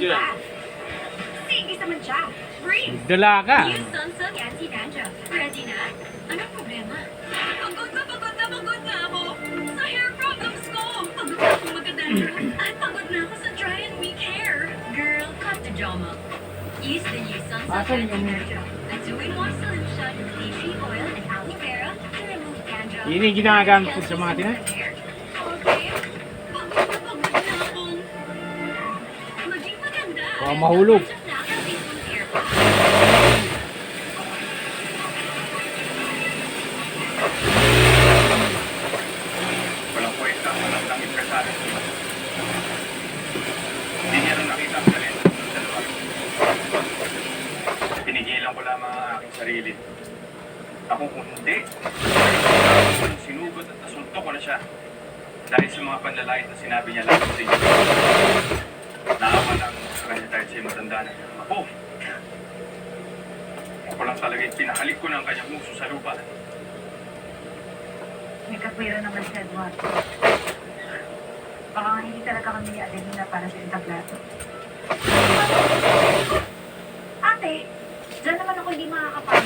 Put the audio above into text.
video yan. Sige sa mancha. Breathe. Dala ka. Use Sunsung Anti-Dandruff. Ready na? Anong problema? Pagod na ako. Sa hair problems ko. Pagod na ako magka-dandruff. At pagod na ako sa dry and weak hair. Girl, cut the drama. Use the new Sunsung Anti-Dandruff. A 2-in-1 solution with tea tree oil and aloe vera to remove dandruff. Yun yung ginagamit ko sa mga tinan. Okay. Pagod na ako. Maging maganda. Baka mahulog. Walang kwenta, walang langit ka sa akin. Hindi niya nang nakita ang talento ng dalawa. Pinigilan ko lamang ang aking sarili. Ako kung hindi, sinugot at nasuntok ko na siya. Dahil sa mga panlalait na sinabi niya lang sa inyo. Naawa lang sa kanya dahil siya'y matanda na. Ako, ako lang talaga yung pinahalik ko ng kanyang muso sa lupa. May kapwira naman si Eduardo. Baka nga hindi talaga kami ni Adelina para sa entablado. Ate, dyan naman ako hindi makakapasok.